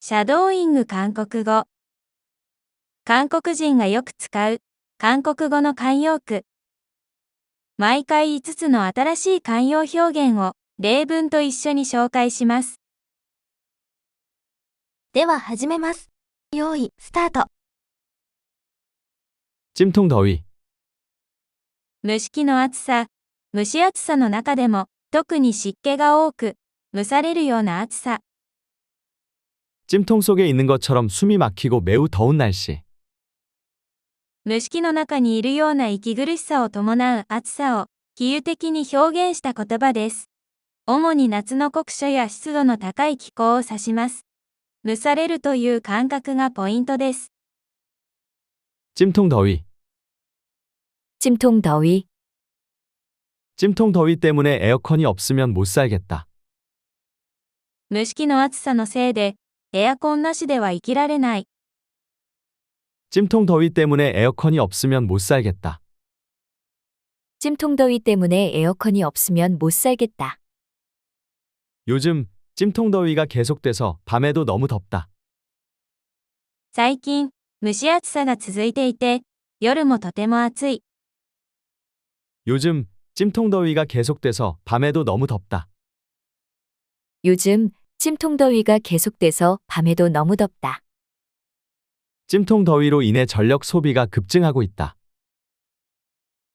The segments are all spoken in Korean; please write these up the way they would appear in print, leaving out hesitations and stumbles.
シャドーイング韓国語。韓国人がよく使う韓国語の慣用句。毎回5つの新しい慣用表現を例文と一緒に紹介します。では始めます。用意、スタート。찜통더위蒸し器の暑さ、蒸し暑さの中でも特に湿気が多く蒸されるような暑さ。찜통 속에 있는 것처럼 숨이 막히고 매우 더운 날씨. 蒸し器の中にいるような息苦しさを伴う暑さを比喩的に表現した言葉です。主に夏の酷暑や湿度の高い気候を指します。蒸されるという感覚がポイントです。찜통더위 찜통더위 찜통더위 때문에 에어컨이 없으면 못 살겠다. 蒸し器の暑さのせいでエアコンなしでは生きられない。찜통더위 때문에 에어컨이 없으면 못 살겠다. 찜통더위 때문에 에어컨이 없으면 못 살겠다. 요즘 찜통더위가 계속돼서 밤에도 너무 덥다. 最近、蒸し暑さが続いていて、夜もとても暑い。요즘 찜통더위가 계속돼서 밤에도 너무 덥다. 요즘 찜통더위가 계속돼서 밤에도 너무 덥다. 찜통더위로 인해 전력 소비가 급증하고 있다.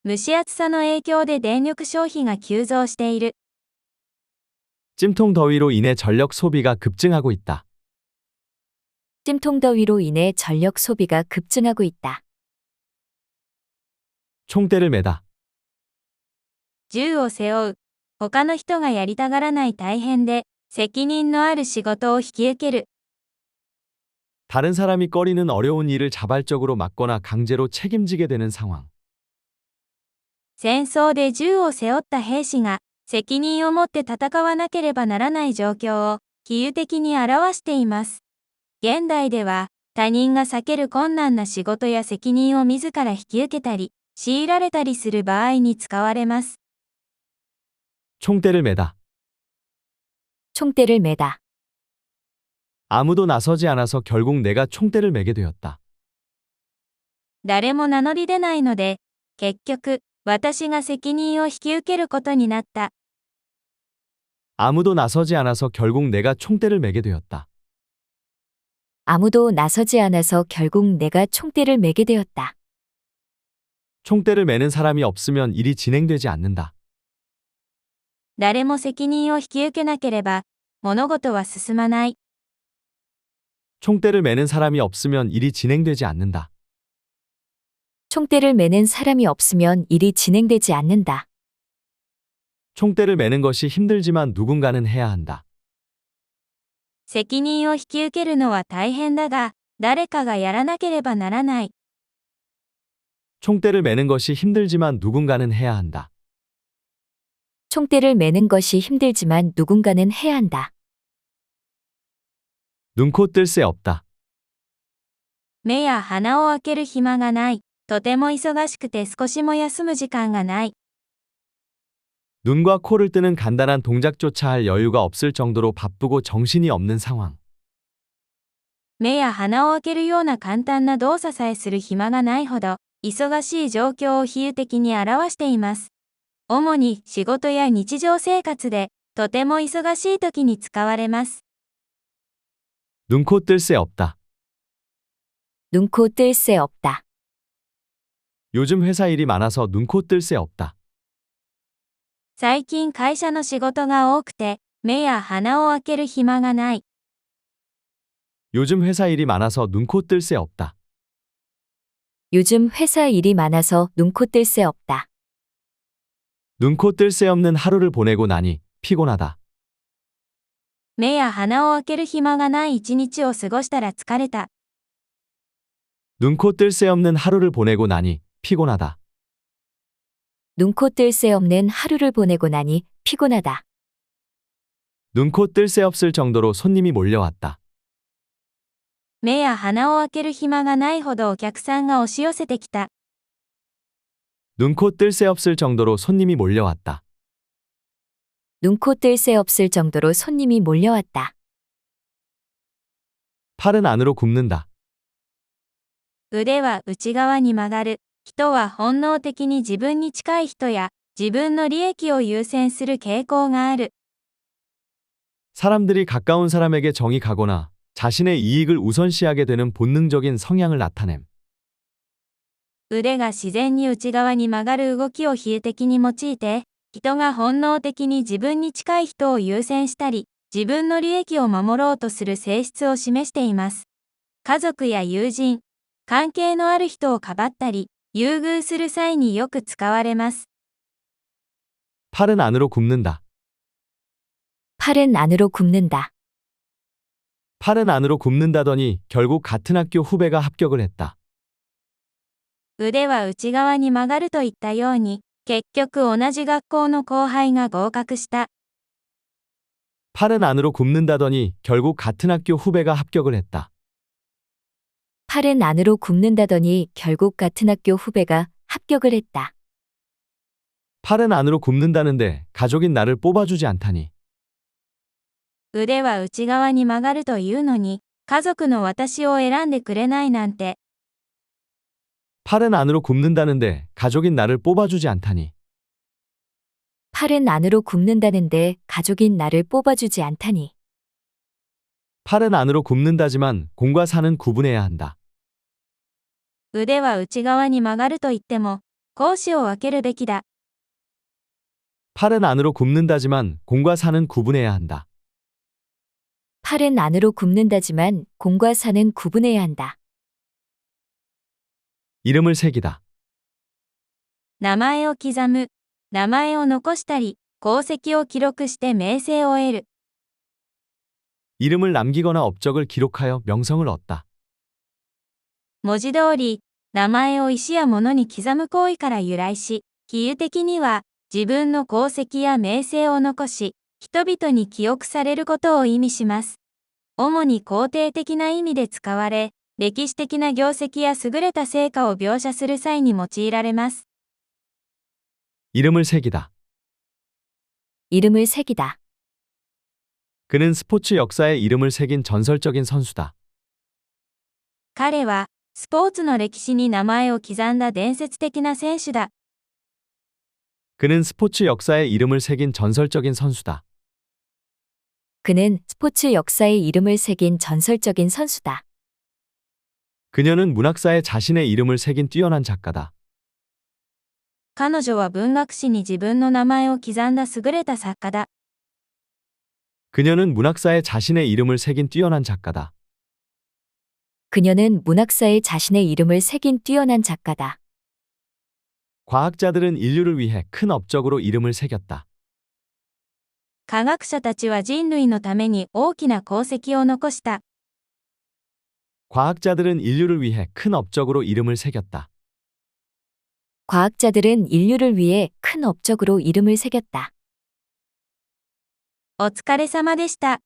蒸し暑さの影響で電力消費が急増している。찜통더위로 인해 전력 소비가 급증하고 있다. 찜통더위로 인해 전력 소비가 급증하고 있다. 총대를 매다. 銃を背負う。他の人がやりたがらない大変で、責任のある仕事を引き受ける。 다른 사람이 꺼리는 어려운 일을 자발적으로 맡거나 강제로 책임지게 되는 상황. 戦争で銃を背負った兵士が責任を持って戦わなければならない状況を比喩的に表しています。現代では他人が避ける困難な仕事や責任を自ら引き受けたり、強いられたりする場合に使われます。 총대를 매다. 총대를 매다. 아무도 나서지 않아서 결국 내가 총대를 매게 되었다. 誰も名乗り出ないので、結局、私が責任を引き受けることになった。 아무도 나서지 않아서 결국 내가 총대를 매게 되었다. 아무도 나서지 않아서 결국 내가 총대를 매게 되었다. 총대를 매는 사람이 없으면 일이 진행되지 않는다. 誰も責任を引き受けなければ、物事は進まない。 총대를 매는 사람이 없으면 일이 진행되지 않는다. 총대를 매는 사람이 없으면 일이 진행되지 않는다. 총대를 매는 것이 힘들지만 누군가는 해야 한다. 責任を引き受けるのは大変だが、誰かがやらなければならない。 총대를 매는 것이 힘들지만 누군가는 해야 한다. 총대를 매는 것이 힘들지만 누군가는 해야 한다. 눈코 뜰 새 없다. 目や鼻を開ける暇がない。とても忙しくて少しも休む時間がない。 눈과 코를 뜨는 간단한 동작조차 할 여유가 없을 정도로 바쁘고 정신이 없는 상황. 目や鼻を開けるような簡単な動作さえする暇がないほど、忙しい状況を比喩的に表しています。主に仕事や日常生活で、とても忙しい時に使われます。 눈코 뜰 새 없다. 눈코 뜰 새 없다. 요즘 회사 일이 많아서 눈코 뜰 새 없다. 最近会社の仕事が多くて、目や鼻を開ける暇がない。 요즘 회사 일이 많아서 눈코 뜰 새 없다. 요즘 회사 일이 많아서 눈코 뜰 새 없다. 눈코 뜰 새 없는 하루를 보내고 나니 피곤하다. 目や鼻を開ける暇がない一日を過ごしたら疲れた。 눈코 뜰 새 없는 하루를 보내고 나니 피곤하다. 눈코 뜰 새 없는 하루를 보내고 나니 피곤하다. 눈코 뜰 새 없을 정도로 손님이 몰려왔다. 目や鼻を開ける暇がないほどお客さんが押し寄せてきた。 눈코 뜰 새 없을 정도로 손님이 몰려왔다. 눈코 뜰 새 없을 정도로 손님이 몰려왔다. 팔은 안으로 굽는다. 腕は内側に曲がる。人は本能的に自分に近い人や自分の利益を優先する傾向がある。 사람들이 가까운 사람에게 정이 가거나 자신의 이익을 우선시하게 되는 본능적인 성향을 나타냄. 腕が自然に内側に曲がる動きを比喩的に用いて、人が本能的に自分に近い人を優先したり、自分の利益を守ろうとする性質を示しています。家族や友人、関係のある人をかばったり、優遇する際によく使われます。 팔은 안으로 굽는다. 팔은 안으로 굽는다. 팔은 안으로 굽는다더니 결국 같은 학교 후배가 합격을 했다. 腕は内側に曲がるといったように、結局同じ学校の後輩が合格した。 팔은 안으로 굽는다더니 결국 같은 학교 후배가 합격을 했다. 팔은 안으로 굽는다더니 결국 같은 학교 후배가 합격을 했다. 팔은 안으로 굽는다는데 가족인 나를 뽑아주지 않다니. 腕は内側に曲がるというのに、家族の私を選んでくれないなんて。 팔은 안으로 굽는다는데 가족인 나를 뽑아주지 않다니. 팔은 안으로 굽는다는데 가족인 나를 뽑아주지 않다니. 팔은 안으로 굽는다지만 공과 사는 구분해야 한다. 腕は内側に曲がると言っても、講師を分けるべきだ。 팔은 안으로 굽는다지만 공과 사는 구분해야 한다. 팔은 안으로 굽는다지만 공과 사는 구분해야 한다. 이름을 새기다. 名前を刻む。名前を残したり、功績を記録して名声を得る。 이름을 남기거나 업적을 기록하여 명성을 얻다. 文字通り、名前を石や物に刻む行為から由来し、比喩的には、自分の功績や名声を残し、人々に記憶されることを意味します。主に肯定的な意味で使われ、歴史的な業績や優れた成果を描写する際に用いられます。 이름을 새기다. 이름을 새기다. 그는 스포츠 역사에 이름을 새긴 전설적인 선수다. 彼は、スポーツの歴史に名前を刻んだ伝説的な選手だ。 그는 스포츠 역사에 이름을 새긴 전설적인 선수다. 그는 스포츠 역사에 이름을 새긴 전설적인 선수다. 그녀는 문학사에 자신의 이름을 새긴 뛰어난 작가다. 彼女は文学史に自分の名前を刻んだ優れた作家だ。 그녀는 문학사에 자신의 이름을 새긴 뛰어난 작가다. 그녀는 문학사에 자신의 이름을 새긴 뛰어난 작가다. 과학자들은 인류를 위해 큰 업적으로 이름을 새겼다. 科学者たちは人類のために大きな功績を残した。 과학자들은 인류를 위해 큰 업적으로 이름을 새겼다. 과학자들은 인류를 위해 큰 업적으로 이름을 새겼다. お疲れ様でした。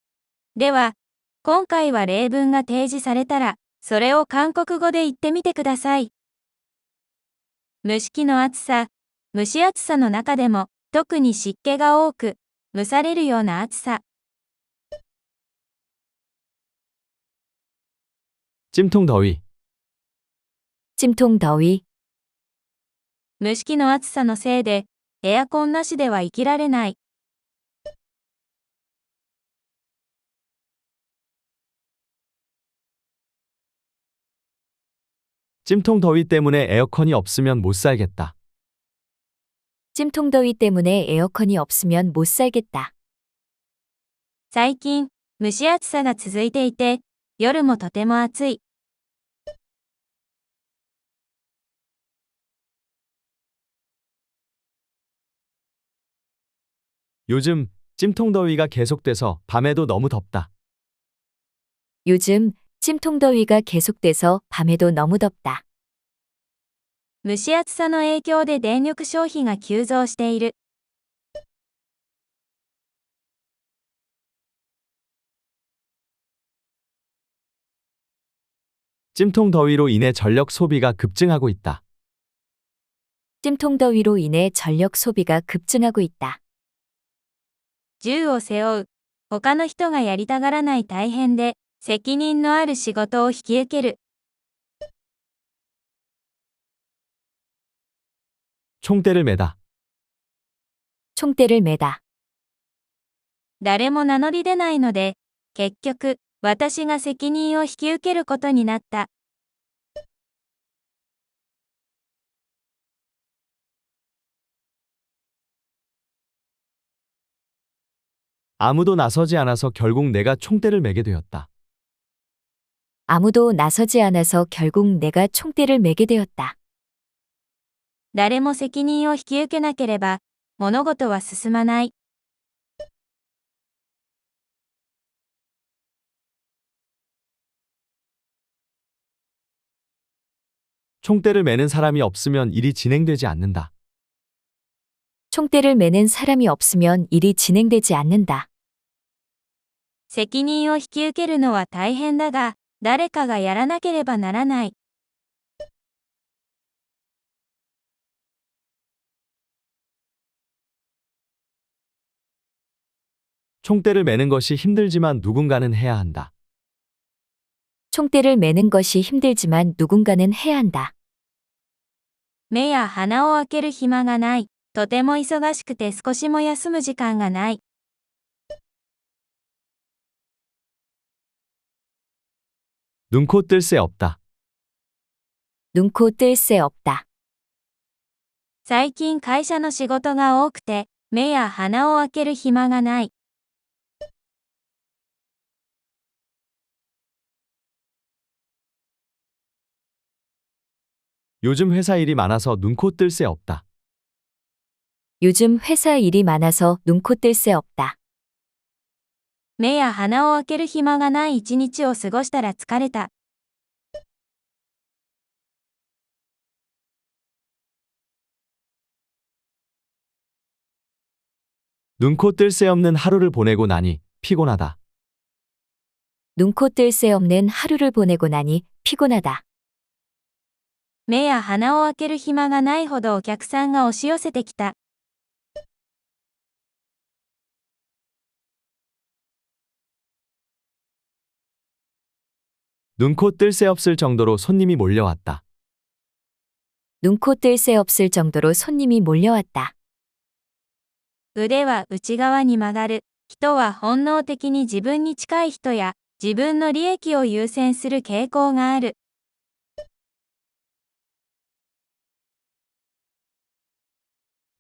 では、今回は例文が提示されたら、それを韓国語で言ってみてください。蒸し器の暑さ、蒸し暑さの中でも、特に湿気が多く、蒸されるような暑さ。 찜통 더위. 찜통 더위. 蒸し器の暑さのせいで、エアコンなしでは生きられない。 찜통 더위 때문에 에어컨이 없으면 못 살겠다. 찜통 더위 때문에 에어컨이 없으면 못 살겠다. 最近、蒸し暑さが続いていて、夜もとても暑い。 요즘 찜통 더위가 계속돼서 밤에도 너무 덥다. 요즘 찜통 더위가 계속돼서 밤에도 너무 덥다. 蒸し暑さの影響で電力消費が急増している。 찜통 더위로 인해 전력 소비가 급증하고 있다. 찜통 더위로 인해 전력 소비가 급증하고 있다. 銃を背負う。他の人がやりたがらない大変で、責任のある仕事を引き受ける。 총대를 매다. 총대를 매다. 誰も名乗り出ないので、結局、私が責任を引き受けることになった。 아무도 나서지 않아서 결국 내가 총대를 매게 되었다. 아무도 나서지 않아서 결국 내가 총대를 매게 되었다. 誰も責任を引き受けなければ、物事は進まない。 총대를 매는 사람이 없으면 일이 진행되지 않는다. 총대를 매는 사람이 없으면 일이 진행되지 않는다. 責任を引き受けるのは大変だが、誰かがやらなければならない。 총대를 매는 것이 힘들지만 누군가는 해야 한다. 총대를 매는 것이 힘들지만 누군가는 해야 한다. 目や鼻を開ける暇がない。とても忙しくて少しも休む時間がない。 눈코 뜰 새 없다. 눈코 뜰 새 없다. 最近会社の仕事が多くて、目や鼻を開ける暇がない。 요즘 회사 일이 많아서 눈코 뜰 새 없다. 요즘 회사 일이 많아서 눈코 뜰 새 없다. 目や鼻を開ける暇がない一日を過ごしたら疲れた。 눈코 뜰 새 없는 하루를 보내고 나니 피곤하다. 눈코 뜰 새 없는 하루를 보내고 나니 피곤하다. 目や鼻を開ける暇がないほどお客さんが押し寄せてきた。 눈코 뜰 새 없을 정도로 손님이 몰려왔다. 눈코 뜰 새 없을 정도로 손님이 몰려왔다. 腕は内側に曲がる。人は本能的に自分に近い人や自分の利益を優先する傾向がある。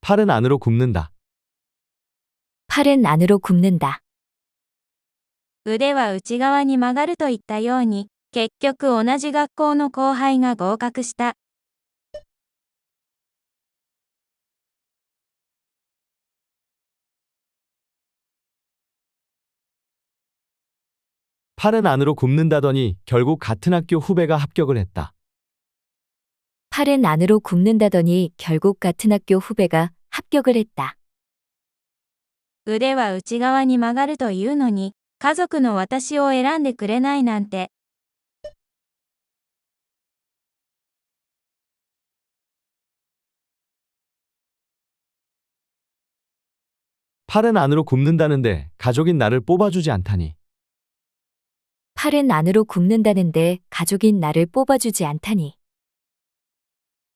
팔은 안으로 굽는다. 팔은 안으로 굽는다. 腕は内側に曲がるといったように、結局同じ学校の後輩が合格した。 팔은 안으로 굽는다더니 결국 같은 학교 후배가 합격을 했다. 팔은 안으로 굽는다더니 결국 같은 학교 후배가 합격을 했다. 腕は内側に曲がるというのに、家族の私を選んでくれないなんて。 팔은 안으로 굽는다는데 가족인 나를 뽑아주지 않다니. 팔은 안으로 굽는다는데 가족인 나를 뽑아주지 않다니.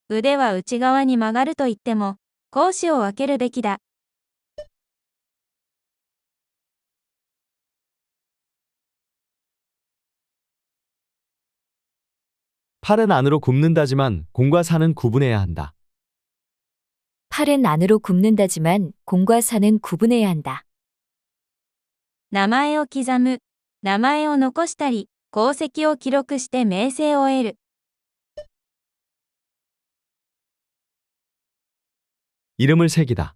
腕は内側に曲がると言っても、講師を分けるべきだ。팔은 안으로 굽는다지만 공과 사는 구분해야 한다. 팔은 안으로 굽는다지만 공과 사는 구분해야 한다. 名前を刻む。名前を残したり、功績を記録して名声を得る。 이름을 새기다.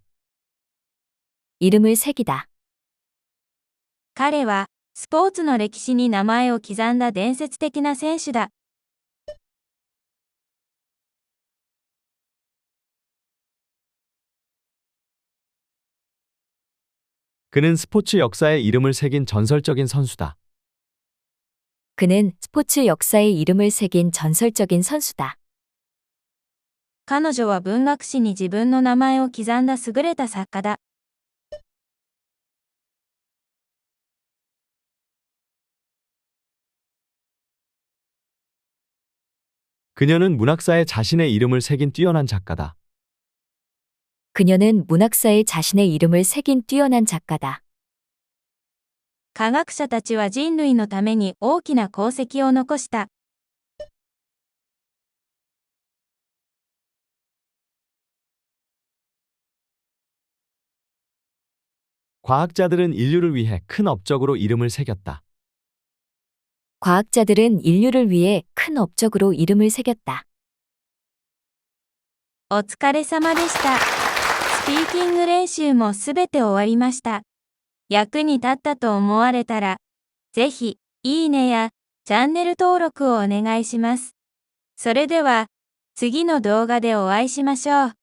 이름을 새기다. 彼は、スポーツの歴史に名前を刻んだ伝説的な選手だ。 그는 스포츠 역사에 이름을 새긴 전설적인 선수다. 그는 스포츠 역사에 이름을 새긴 전설적인 선수다. 彼女は文学史に自分の名前を刻んだ優れた作家だ。 그녀는 문학사에 자신의 이름을 새긴 뛰어난 작가다. 그녀는 문학사에 자신의 이름을 새긴 뛰어난 작가다. 科学者たちは人類のために大きな功績を残した。 과학자들은 인류를 위해 큰 업적으로 이름을 새겼다. 과학자들은 인류를 위해 큰 업적으로 이름을 새겼다. お疲れ様でした。スピーキング練習もすべて終わりました。役に立ったと思われたら、ぜひ、いいねやチャンネル登録をお願いします。それでは、次の動画でお会いしましょう。